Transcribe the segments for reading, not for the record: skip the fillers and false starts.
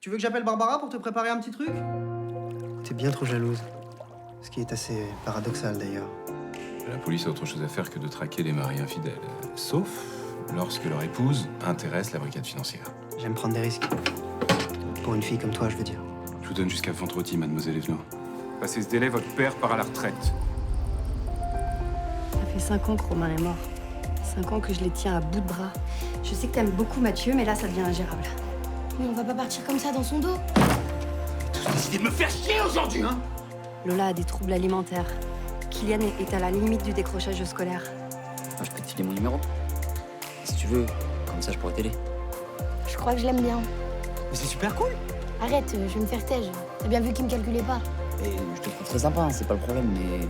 Tu veux que j'appelle Barbara pour te préparer un petit truc? T'es bien trop jalouse. Ce qui est assez paradoxal d'ailleurs. La police a autre chose à faire que de traquer les maris infidèles. Sauf lorsque leur épouse intéresse la brigade financière. J'aime prendre des risques. Pour une fille comme toi, je veux dire. Je vous donne jusqu'à vendredi, mademoiselle Evenot. Passé ce délai, votre père part à la retraite. Ça fait 5 ans que Romain est mort. 5 ans que je les tiens à bout de bras. Je sais que t'aimes beaucoup Mathieu, mais là, ça devient ingérable. Mais on va pas partir comme ça dans son dos. T'as décidé de me faire chier aujourd'hui, hein? Lola a des troubles alimentaires. Kylian est à la limite du décrochage scolaire. Moi, je peux te filer mon numéro. Si tu veux, comme ça, je pourrais t'aider. Je crois que je l'aime bien. Mais c'est super cool. Arrête, je vais me faire taire. T'as bien vu qu'il me calculait pas. Et je te trouve très sympa, hein, c'est pas le problème, mais...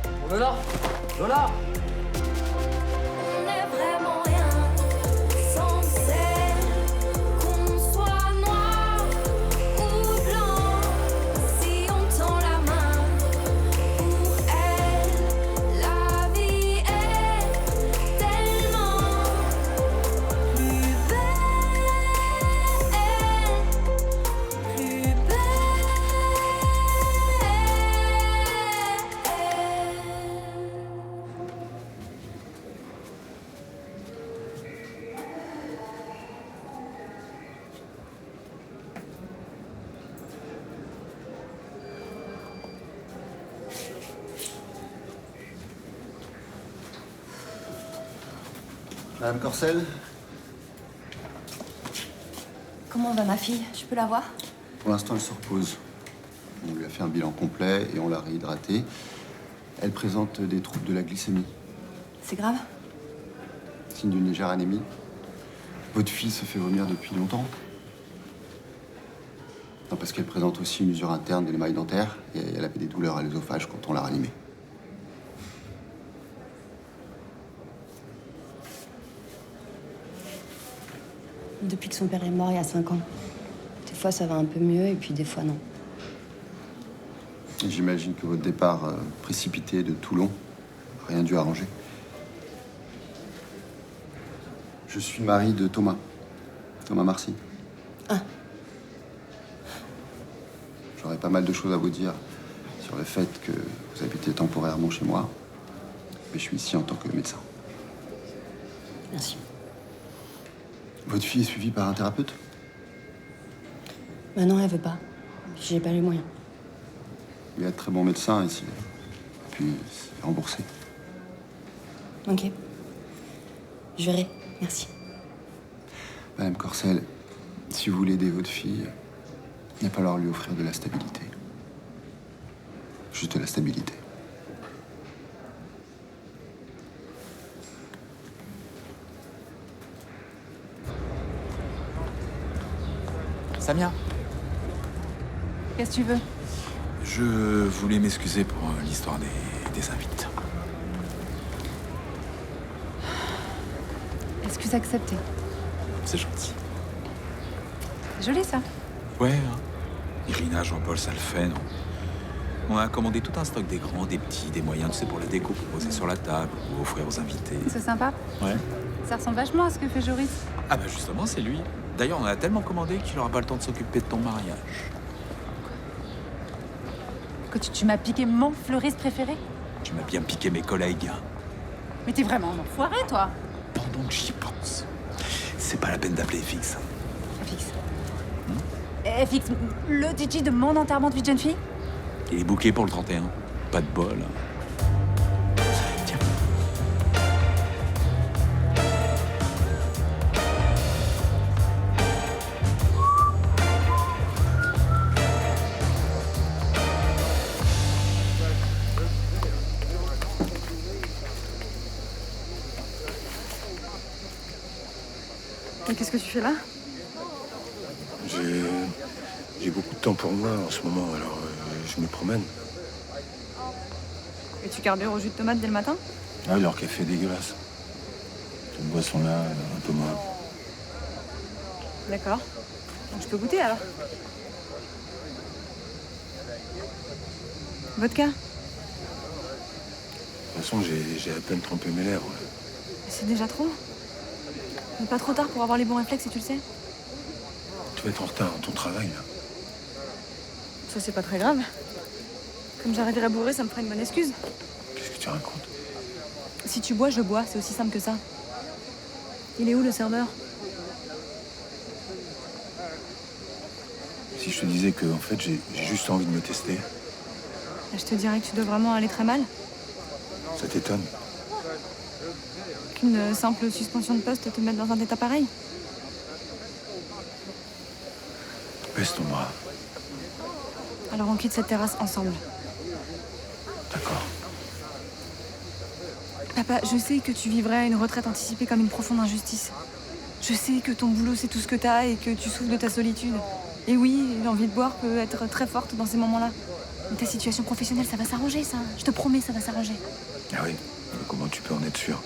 Oh Lola! Lola! On est vraiment rien sans celle qu'on soit noir ou blanc. Si on tend la main pour elle, la vie est tellement plus belle, plus belle. Madame Corcel, Comment va ma fille? Je peux la voir? pour l'instant, elle se repose. On lui a fait un bilan complet et on l'a réhydratée. Elle présente des troubles de la glycémie, C'est grave? signe d'une légère anémie. Votre fille se fait vomir depuis longtemps? Non, parce qu'elle présente aussi une usure interne de l'émail dentaire et elle avait des douleurs à l'œsophage quand on l'a ranimée. Depuis que son père est mort il y a 5 ans. Des fois, ça va un peu mieux, et puis des fois, non. Et j'imagine que votre départ précipité de Toulon n'a rien dû arranger. Je suis le mari de Thomas. Thomas Marcy. Ah. J'aurais pas mal de choses à vous dire sur le fait que vous habitez temporairement chez moi. Mais je suis ici en tant que médecin. Merci. Votre fille est suivie par un thérapeute? Maintenant, elle veut pas. J'ai pas les moyens. Il y a de très bons médecins ici. Et puis, c'est remboursé. Ok. Je verrai. Merci. Madame Corcel, si vous voulez aider votre fille, il va falloir lui offrir de la stabilité. Juste de la stabilité. Samia, Qu'est-ce que tu veux? je voulais m'excuser pour l'histoire des invites. Excuse acceptée. C'est gentil. C'est joli, ça. Ouais, hein. Irina, Jean-Paul, ça le fait, non? On a commandé tout un stock des grands, des petits, des moyens, tu sais, pour la déco, pour poser sur la table ou offrir aux invités. C'est sympa. Ouais. Ça ressemble vachement à ce que fait Joris. Ah bah justement, c'est lui. D'ailleurs, on a tellement commandé qu'il aura pas le temps de s'occuper de ton mariage. Que tu m'as piqué mon fleuriste préféré. Tu m'as bien piqué mes collègues. Mais t'es vraiment un enfoiré, toi. Pendant que j'y pense, c'est pas la peine d'appeler FX. FX. FX, le DJ de mon enterrement de vie de jeune fille. Il est booké pour le 31. Pas de bol. Tiens. Et qu'est-ce que tu fais là? J'ai beaucoup de temps pour moi en ce moment, alors je me promène. Et tu carbures au jus de tomate dès le matin? Ah, leur café est dégueulasse. Cette boisson-là, un peu moins. D'accord. Donc je peux goûter alors? Vodka? De toute façon, j'ai à peine trempé mes lèvres. C'est déjà trop. Mais pas trop tard pour avoir les bons réflexes, si tu le sais. Tu vas être en retard dans ton travail, là. Ça, c'est pas très grave. Comme j'arriverai bourré, ça me fera une bonne excuse. Qu'est-ce que tu racontes? Si tu bois, je bois. C'est aussi simple que ça. Il est où, le serveur? Si je te disais que, en fait, j'ai juste envie de me tester, Je te dirais que tu dois vraiment aller très mal. ça t'étonne? Qu'une simple suspension de poste te mette dans un état pareil. Baisse ton bras. Alors on quitte cette terrasse ensemble. D'accord. Papa, je sais que tu vivrais une retraite anticipée comme une profonde injustice. Je sais que ton boulot, c'est tout ce que t'as et que tu souffres de ta solitude. Et oui, l'envie de boire peut être très forte dans ces moments-là. Mais ta situation professionnelle, ça va s'arranger, ça. Je te promets, ça va s'arranger. Ah oui? Mais comment tu peux en être sûr?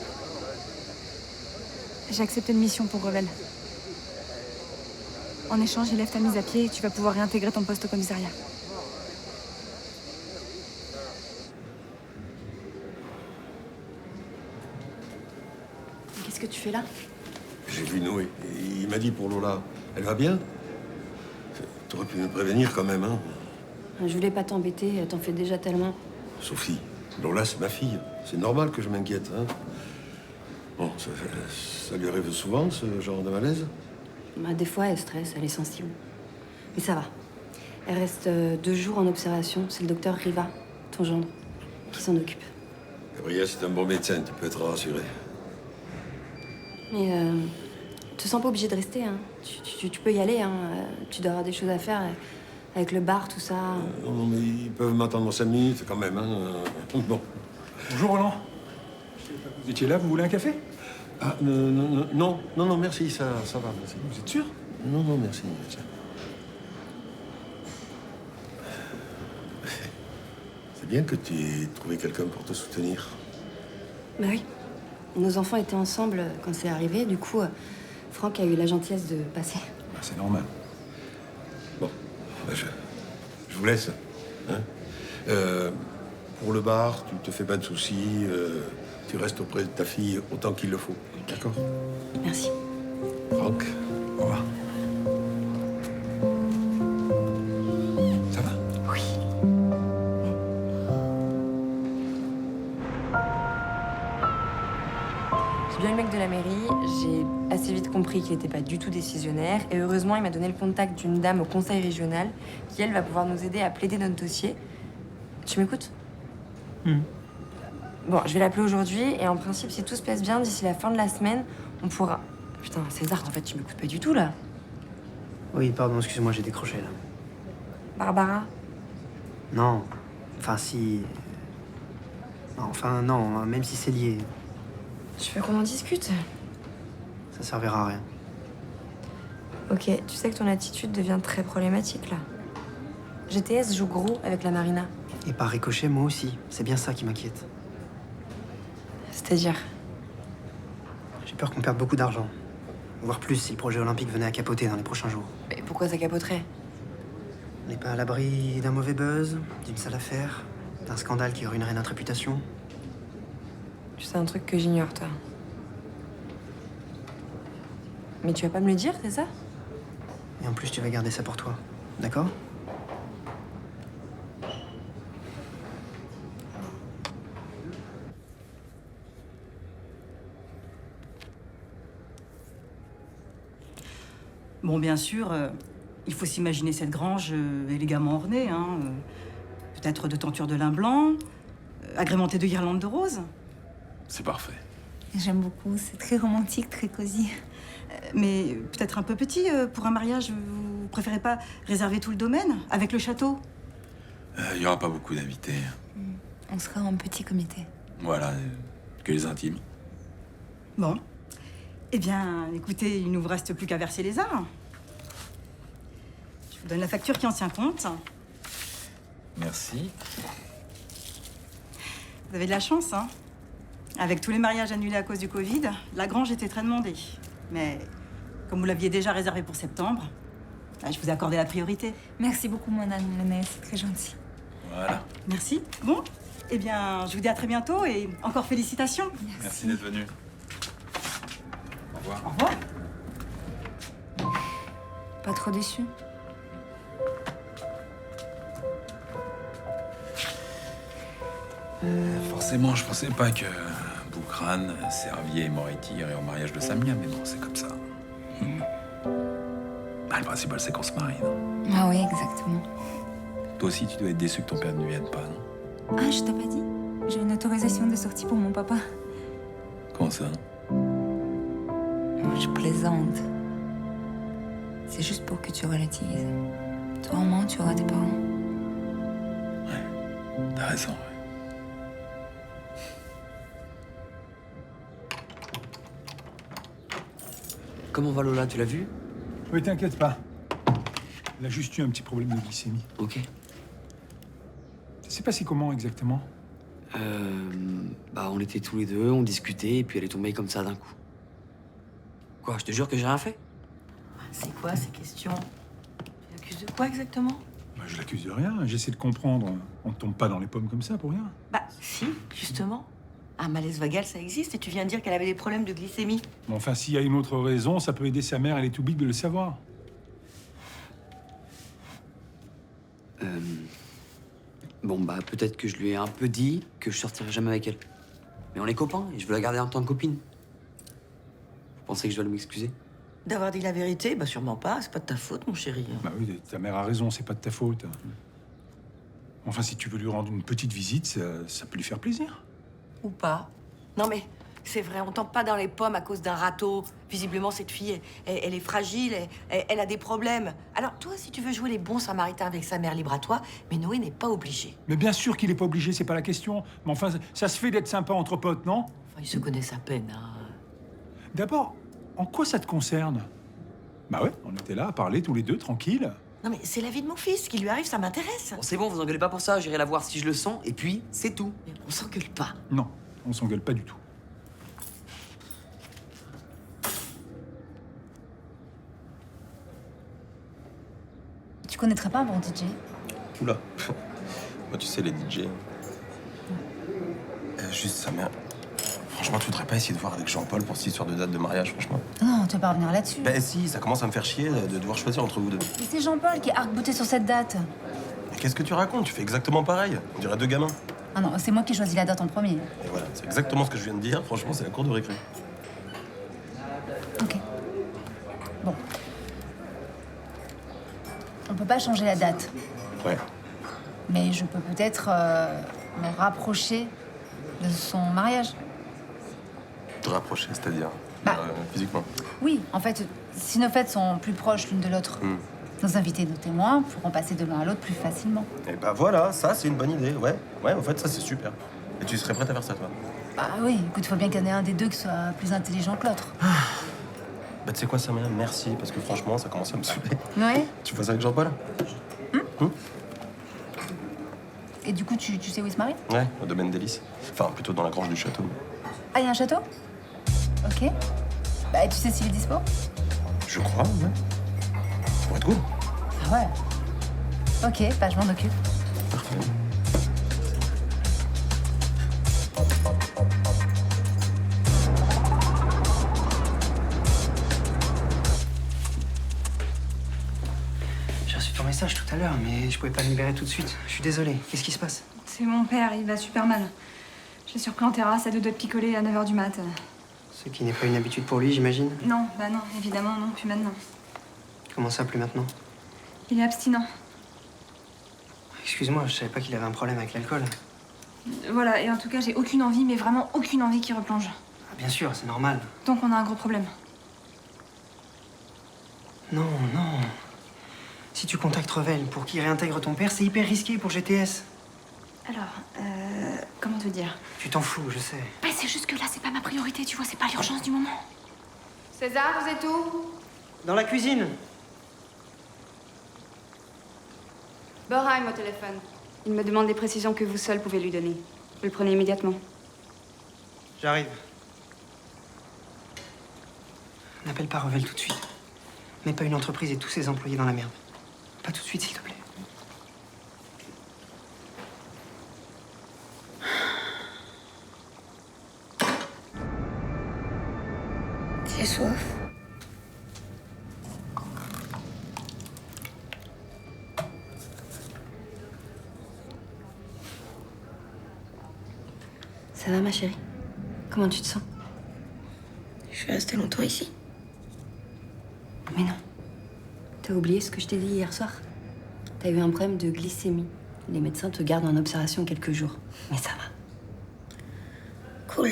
J'ai accepté une mission pour Revel. En échange, il lève ta mise à pied et tu vas pouvoir réintégrer ton poste au commissariat. Qu'est-ce que tu fais là? J'ai vu Noé. Et il m'a dit pour Lola. Elle va bien? T'aurais pu me prévenir quand même, hein? Je voulais pas t'embêter, t'en fais déjà tellement. Sophie, Lola, c'est ma fille. C'est normal que je m'inquiète, hein? Bon, ça lui arrive souvent, ce genre de malaise? Bah, des fois, elle stresse, elle est sensible. Mais ça va. Elle reste 2 jours en observation. C'est le docteur Riva, ton gendre, qui s'en occupe. Gabriel, c'est un bon médecin, tu peux être rassuré. Mais te sens pas obligé de rester, hein. Tu peux y aller, hein. Tu dois avoir des choses à faire avec le bar, tout ça. Non, mais ils peuvent m'attendre 5 minutes quand même, hein? Bon. Bonjour Roland. Vous étiez là, vous voulez un café? Ah, non, merci, ça va, merci. Vous êtes sûr? Non, merci. C'est bien que tu aies trouvé quelqu'un pour te soutenir. Bah oui. Nos enfants étaient ensemble quand c'est arrivé. Du coup, Franck a eu la gentillesse de passer. Bah, c'est normal. Bon, bah, je vous laisse. Hein? Pour le bar, tu te fais pas de soucis. Tu restes auprès de ta fille autant qu'il le faut. D'accord? Merci. Franck, au revoir. Ça va? Oui. J'ai bien le mec de la mairie, j'ai assez vite compris qu'il n'était pas du tout décisionnaire et heureusement il m'a donné le contact d'une dame au conseil régional qui elle va pouvoir nous aider à plaider notre dossier. Tu m'écoutes? Bon, je vais l'appeler aujourd'hui et en principe si tout se passe bien d'ici la fin de la semaine, on pourra... Putain, César, en fait tu m'écoutes pas du tout là. Oui, pardon, excuse-moi, j'ai décroché là. Barbara? Non. Enfin, si. Enfin, non, même si c'est lié, Tu veux qu'on en discute? ça servira à rien. Ok, tu sais que ton attitude devient très problématique là. GTS joue gros avec la Marina. Et par ricochet, moi aussi. C'est bien ça qui m'inquiète. C'est-à-dire? J'ai peur qu'on perde beaucoup d'argent. Voire plus si le projet olympique venait à capoter dans les prochains jours. Et pourquoi ça capoterait? On n'est pas à l'abri d'un mauvais buzz, d'une sale affaire, d'un scandale qui ruinerait notre réputation. Tu sais un truc que j'ignore, toi. Mais tu vas pas me le dire, c'est ça? Et en plus, tu vas garder ça pour toi. D'accord? Bon, bien sûr, il faut s'imaginer cette grange élégamment ornée, hein. Peut-être de tentures de lin blanc, agrémentée de guirlandes de roses. C'est parfait. J'aime beaucoup, c'est très romantique, très cosy. Mais peut-être un peu petit pour un mariage. Vous préférez pas réserver tout le domaine avec le château? Il n'y aura pas beaucoup d'invités. On sera en petit comité. Voilà, que les intimes. Bon. Eh bien, écoutez, il ne vous reste plus qu'à verser les arts. Je vous donne la facture qui en tient compte. Merci. Vous avez de la chance, hein. Avec tous les mariages annulés à cause du Covid, la grange était très demandée. Mais comme vous l'aviez déjà réservé pour septembre, je vous ai accordé la priorité. Merci beaucoup, madame Lenné, c'est très gentil. Voilà. Merci. Bon, eh bien, je vous dis à très bientôt et encore félicitations. Merci d'être venu. Au revoir. Au revoir. pas trop déçu? Forcément, je pensais pas que Boukran, Servier et Moretti iraient au mariage de Samia, mais bon, c'est comme ça. Ah, le principal, c'est qu'on se marie, non? Ah oui, exactement. Toi aussi, tu dois être déçu que ton père ne vienne pas, non? Ah, je t'ai pas dit? J'ai une autorisation de sortie pour mon papa. Comment ça? Je plaisante. C'est juste pour que tu relativises. Toi, au moins, tu auras tes parents. T'as raison, ouais. Comment va Lola, tu l'as vu? Oui, t'inquiète pas. Elle a juste eu un petit problème de glycémie. Ok. Ça s'est passé comment exactement? Bah, on était tous les deux, on discutait, et puis elle est tombée comme ça d'un coup. Quoi, je te jure que j'ai rien fait? C'est quoi ces questions? Tu l'accuses de quoi exactement? Bah, je l'accuse de rien, j'essaie de comprendre. On ne tombe pas dans les pommes comme ça pour rien. Bah, si, justement. Un malaise vagal, ça existe, et tu viens de dire qu'elle avait des problèmes de glycémie. Bon, enfin, s'il y a une autre raison, ça peut aider sa mère, elle est tout big de le savoir. Bon, bah, peut-être que je lui ai un peu dit que je sortirais jamais avec elle. Mais on est copains, et je veux la garder en tant que copine. Vous pensez que je dois m'excuser? D'avoir dit la vérité? Bah, sûrement pas, c'est pas de ta faute, mon chéri. Bah oui, ta mère a raison, c'est pas de ta faute. Enfin, si tu veux lui rendre une petite visite, ça peut lui faire plaisir. Ou pas. Non mais, c'est vrai, on tombe pas dans les pommes à cause d'un râteau. Visiblement, cette fille, elle est fragile, elle a des problèmes. Alors toi, si tu veux jouer les bons samaritains avec sa mère, libre à toi, mais Noé n'est pas obligé. Mais bien sûr qu'il est pas obligé, c'est pas la question. Mais enfin, ça se fait d'être sympa entre potes, non? Enfin, ils se connaissent à peine, hein. D'abord, en quoi ça te concerne? Bah ouais, on était là à parler tous les deux, tranquilles. Non mais c'est la vie de mon fils, ce qui lui arrive, ça m'intéresse. Bon, c'est bon, vous engueulez pas pour ça, j'irai la voir si je le sens, et puis, c'est tout. Mais on s'engueule pas. Non, on s'engueule pas du tout. Tu connaîtrais pas un bon DJ? Oula. Moi, tu sais, les DJ. Juste sa mère. Franchement, tu voudrais pas essayer de voir avec Jean-Paul pour cette histoire de date de mariage, franchement? Non, tu vas pas revenir là-dessus. Ben si, ça commence à me faire chier de devoir choisir entre vous deux. Mais c'est Jean-Paul qui est arc-bouté sur cette date. Mais qu'est-ce que tu racontes? Tu fais exactement pareil. On dirait deux gamins. Ah non, c'est moi qui ai choisi la date en premier. Et voilà, c'est exactement ce que je viens de dire. Franchement, c'est la cour de récré. Ok. Bon. On peut pas changer la date, Ouais. mais je peux peut-être me rapprocher de son mariage. Te rapprocher, c'est-à-dire Bah. physiquement. Oui, en fait, si nos fêtes sont plus proches l'une de l'autre, nos invités, nos témoins pourront passer de l'un à l'autre plus facilement. Et bah voilà, ça, c'est une bonne idée. Ouais, ouais, en fait, ça, c'est super. Et tu serais prête à faire ça, toi? Bah oui, écoute, faut bien qu'il y en ait un des deux qui soit plus intelligent que l'autre. Bah, tu sais quoi, Samia? Merci, parce que franchement, ça commence à me saouler. Ouais. Tu fais ça avec Jean-Paul? Et du coup, tu sais où il se marie? Ouais, au domaine d'Hélice. Enfin, plutôt dans la grange du château. Ah, il y a un château? Ok. Bah, tu sais s'il est dispo? Je crois, ouais. Ça pourrait être cool. Ah ouais. Ok, bah je m'en occupe. Parfait. J'ai reçu ton message tout à l'heure, mais je pouvais pas me libérer tout de suite. Je suis désolé. Qu'est-ce qui se passe? C'est mon père, il va super mal. Je l'ai surpris en terrasse à deux doigts de picoler à 9h du mat. Ce qui n'est pas une habitude pour lui, j'imagine. Non, bah non, évidemment non, plus maintenant. Comment ça, plus maintenant? Il est abstinent. Excuse-moi, je savais pas qu'il avait un problème avec l'alcool. Voilà, et en tout cas, j'ai aucune envie, mais vraiment aucune envie qu'il replonge. Ah, bien sûr, c'est normal. Donc on a un gros problème. Non, non. Si tu contactes Revel pour qu'il réintègre ton père, c'est hyper risqué pour GTS. Alors, comment te dire? Tu t'en fous, je sais. Bah, c'est juste que là, c'est pas ma priorité, tu vois, c'est pas l'urgence du moment. César, vous êtes où? Dans la cuisine. Borheim au téléphone. Il me demande des précisions que vous seul pouvez lui donner. Vous le prenez immédiatement. J'arrive. N'appelle pas Revel tout de suite. Mets pas une entreprise et tous ses employés dans la merde. Pas tout de suite, s'il te plaît. J'ai soif. Ça va, ma chérie? Comment tu te sens? Je vais rester longtemps ici. Mais non. T'as oublié ce que je t'ai dit hier soir? T'as eu un problème de glycémie. Les médecins te gardent en observation quelques jours. Mais ça va. Cool.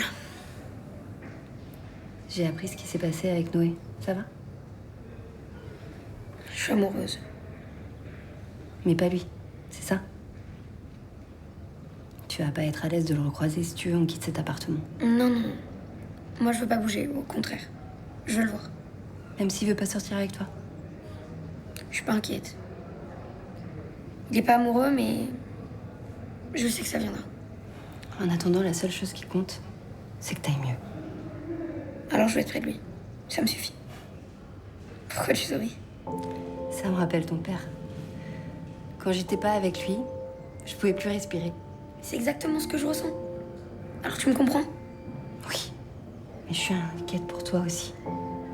J'ai appris ce qui s'est passé avec Noé. Ça va? Je suis amoureuse. Mais pas lui. C'est ça? Tu vas pas être à l'aise de le recroiser si tu veux, on quitte cet appartement. Non, non. Moi, je veux pas bouger. Au contraire. Je veux le voir. Même s'il veut pas sortir avec toi? Je suis pas inquiète. Il est pas amoureux, mais je sais que ça viendra. En attendant, la seule chose qui compte, c'est que t'ailles mieux. Alors je vais être près de lui. Ça me suffit. Pourquoi tu souris? Ça me rappelle ton père. Quand j'étais pas avec lui, je pouvais plus respirer. C'est exactement ce que je ressens. Alors tu me comprends? Oui. Mais je suis inquiète pour toi aussi.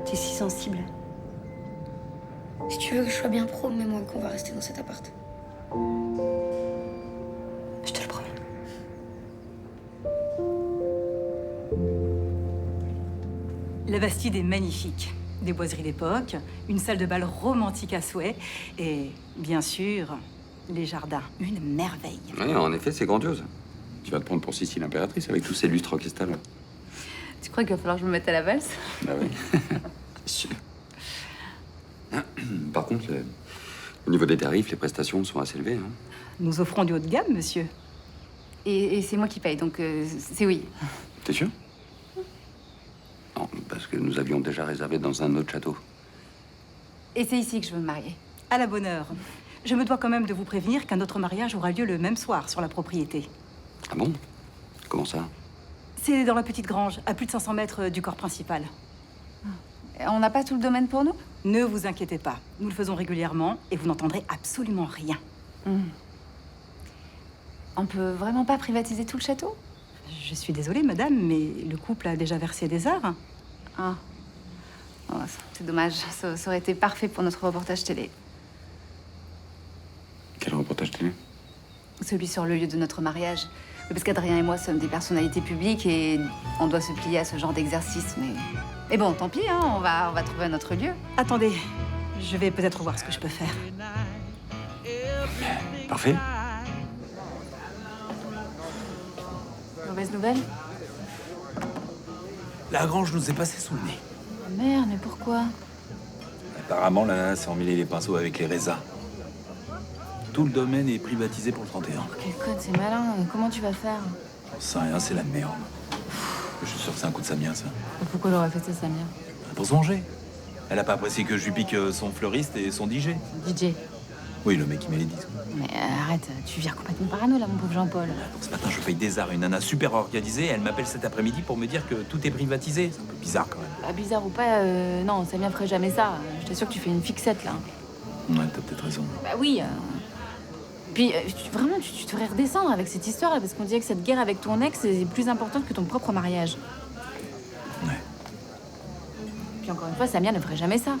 T'es si sensible. Si tu veux que je sois bien pro, mets-moi qu'on va rester dans cet appart. Je te le promets. La Bastide est magnifique. Des boiseries d'époque, une salle de bal romantique à souhait et, bien sûr, les jardins. Une merveille. Oui, en effet, c'est grandiose. Tu vas te prendre pour Sissi l'impératrice avec tous ces lustres en cristal. Tu crois qu'il va falloir que je me mette à la valse? Bah oui. C'est sûr. Par contre, au niveau des tarifs, les prestations sont assez élevées. Hein. Nous offrons du haut de gamme, monsieur. Et c'est moi qui paye, donc c'est oui. T'es sûr? Non, parce que nous avions déjà réservé dans un autre château. Et c'est ici que je veux me marier. À la bonne heure. Je me dois quand même de vous prévenir qu'un autre mariage aura lieu le même soir sur la propriété. Ah bon? Comment ça? C'est dans la petite grange, à plus de 500 mètres du corps principal. On n'a pas tout le domaine pour nous? Ne vous inquiétez pas. Nous le faisons régulièrement et vous n'entendrez absolument rien. On peut vraiment pas privatiser tout le château? Je suis désolée, madame, mais le couple a déjà versé des heures. Ah. Oh, c'est dommage. Ça aurait été parfait pour notre reportage télé. Quel reportage télé? Celui sur le lieu de notre mariage. Parce qu'Adrien et moi sommes des personnalités publiques et on doit se plier à ce genre d'exercice, mais bon, tant pis, hein, on va trouver un autre lieu. Attendez, je vais peut-être voir ce que je peux faire. Parfait. Mauvaise nouvelle? La grange nous est passée sous le nez. Oh merde, mais pourquoi? Apparemment, la nana s'est emmêlé les pinceaux avec les raisins. Tout le domaine est privatisé pour le 31. Quel code, c'est malin. Comment tu vas faire? J'en sais rien, c'est la merde. Je suis sûr que c'est un coup de Samien, ça. Pourquoi elle aurait fait ça, Samia? Pour se venger. Elle a pas apprécié que je lui pique son fleuriste et son DJ. DJ. Oui, le mec qui met les disques. Mais arrête, tu vires complètement parano là, mon pauvre Jean-Paul. Donc ce matin, je paye des arts à une nana super organisée. Elle m'appelle cet après-midi pour me dire que tout est privatisé. C'est un peu bizarre quand même. Bah, bizarre ou pas, non, Samia ferait jamais ça. Je t'assure que tu fais une fixette là. Ouais, t'as peut-être raison. Bah oui. Puis vraiment, tu devrais redescendre avec cette histoire là, parce qu'on dirait que cette guerre avec ton ex est plus importante que ton propre mariage. Ouais. Puis encore une fois, Samia ne ferait jamais ça.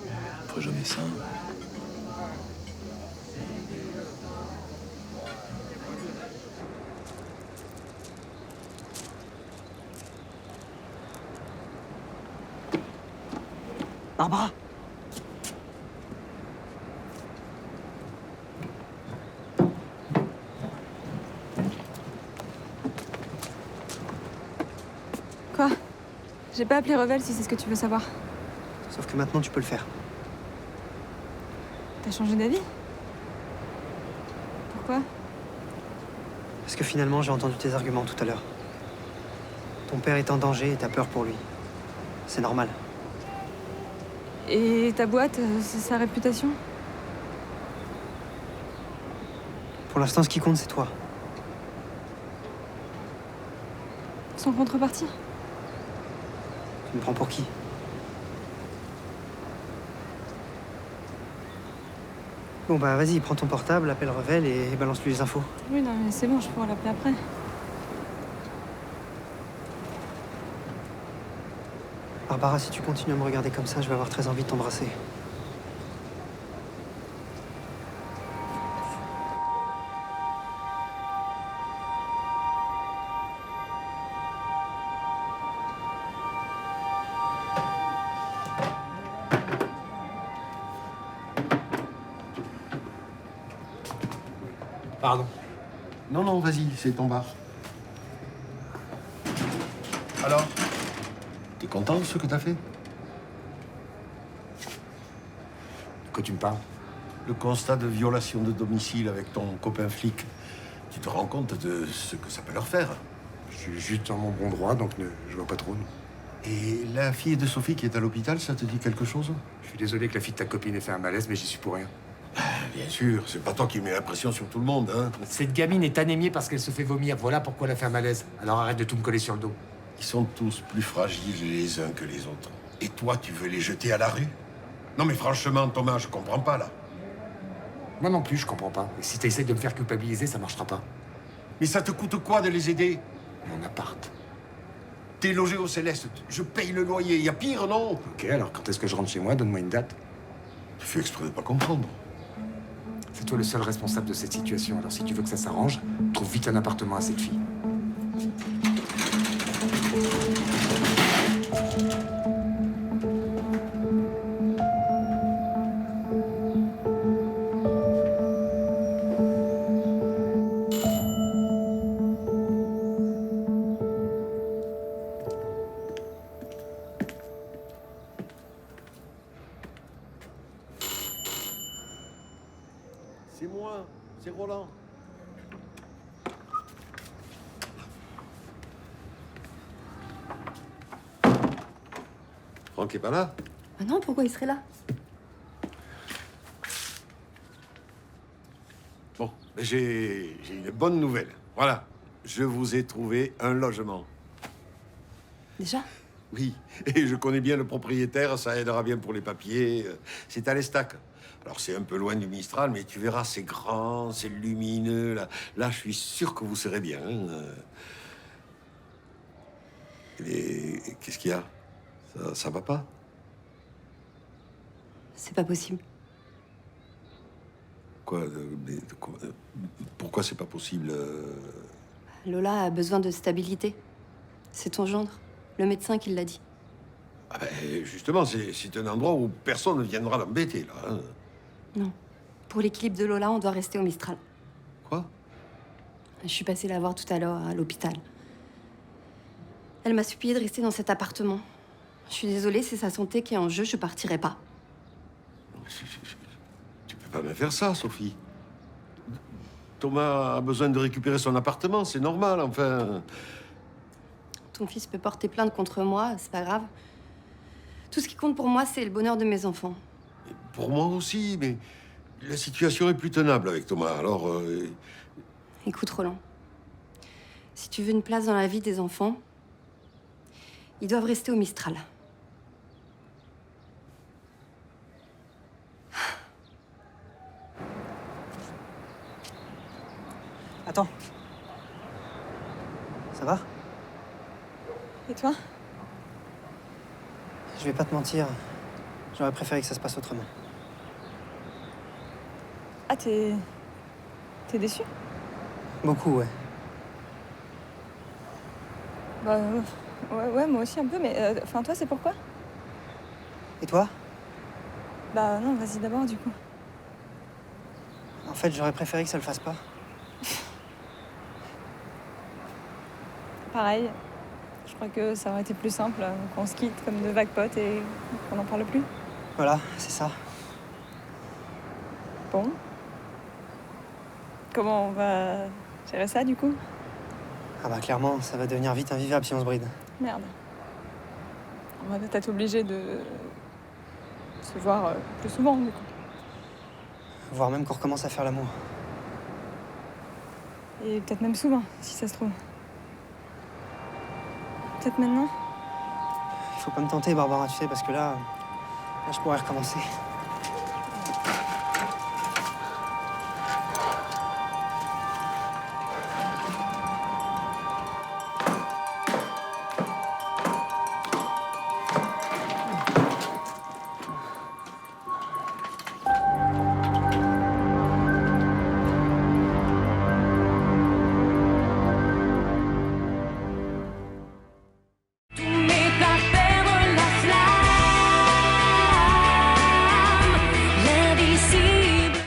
Elle ferait jamais ça. Barbara! Quoi? J'ai pas appelé Revel si c'est ce que tu veux savoir. Sauf que maintenant, tu peux le faire. T'as changé d'avis? Pourquoi? Parce que finalement, j'ai entendu tes arguments tout à l'heure. Ton père est en danger et t'as peur pour lui. C'est normal. Et ta boîte, c'est sa réputation? Pour l'instant, ce qui compte, c'est toi. Sans contrepartie? Tu me prends pour qui? Bon bah vas-y, prends ton portable, appelle Revel et balance-lui les infos. Oui, non, mais c'est bon, je pourrai l'appeler après. Barbara, si tu continues à me regarder comme ça, je vais avoir très envie de t'embrasser. Pardon. Non, non, vas-y, c'est ton bar. Alors, t'es content de ce que t'as fait? De quoi tu me parles? Le constat de violation de domicile avec ton copain flic. Tu te rends compte de ce que ça peut leur faire? Je suis juste dans mon bon droit, donc je vois pas trop. Non. Et la fille de Sophie qui est à l'hôpital, ça te dit quelque chose? Je suis désolé que la fille de ta copine ait fait un malaise, mais j'y suis pour rien. Bien sûr, c'est pas toi qui mets la pression sur tout le monde, hein. Cette gamine est anémiée parce qu'elle se fait vomir. Voilà pourquoi elle a fait un malaise. Alors arrête de tout me coller sur le dos. Ils sont tous plus fragiles les uns que les autres. Et toi, tu veux les jeter à la rue? Non mais franchement, Thomas, je comprends pas, là. Moi non plus, je comprends pas. Et si t'essayes de me faire culpabiliser, ça marchera pas. Mais ça te coûte quoi de les aider? Mon appart. T'es logé au Céleste, je paye le loyer. Il y a pire, non? Ok, alors quand est-ce que je rentre chez moi? Donne-moi une date. Tu fais exprès de pas comprendre. C'est toi le seul responsable de cette situation. Alors si tu veux que ça s'arrange, trouve vite un appartement à cette fille. C'est moi, c'est Roland. Franck est pas là? Ah non, pourquoi il serait là? Bon, j'ai une bonne nouvelle. Voilà, je vous ai trouvé un logement. Déjà? Oui, et je connais bien le propriétaire, ça aidera bien pour les papiers. C'est à l'Estac. Alors c'est un peu loin du Mistral, mais tu verras, c'est grand, c'est lumineux. Là, je suis sûr que vous serez bien. Et qu'est-ce qu'il y a? Ça va pas? C'est pas possible. Quoi, pourquoi c'est pas possible? Lola a besoin de stabilité. C'est ton gendre, le médecin qui l'a dit. Ah ben, justement, c'est un endroit où personne ne viendra l'embêter, là. Hein. Non. Pour l'équilibre de Lola, on doit rester au Mistral. Quoi? Je suis passée la voir tout à l'heure à l'hôpital. Elle m'a supplié de rester dans cet appartement. Je suis désolée, c'est sa santé qui est en jeu, je partirai pas. Tu peux pas me faire ça, Sophie. Thomas a besoin de récupérer son appartement, c'est normal, enfin. Ton fils peut porter plainte contre moi, c'est pas grave. Tout ce qui compte pour moi, c'est le bonheur de mes enfants. Pour moi aussi, mais la situation est plus tenable avec Thomas, alors... Écoute, Roland, si tu veux une place dans la vie des enfants, ils doivent rester au Mistral. Attends. Ça va? Et toi? Je vais pas te mentir. J'aurais préféré que ça se passe autrement. Ah, t'es déçu? Beaucoup, ouais. Bah, ouais, moi aussi un peu, mais enfin, toi, c'est pourquoi? Et toi? Bah, non, vas-y d'abord, du coup. En fait, j'aurais préféré que ça le fasse pas. Pareil. Je crois que ça aurait été plus simple qu'on se quitte comme de vagues potes et qu'on n'en parle plus. Voilà, c'est ça. Bon. Comment on va gérer ça, du coup? Ah bah clairement, ça va devenir vite invivable si on se bride. Merde. On va peut-être être obligé de se voir plus souvent, du coup. Voire même qu'on recommence à faire l'amour. Et peut-être même souvent, si ça se trouve. Peut-être maintenant? Il faut pas me tenter, Barbara, tu sais, parce que là je pourrais recommencer.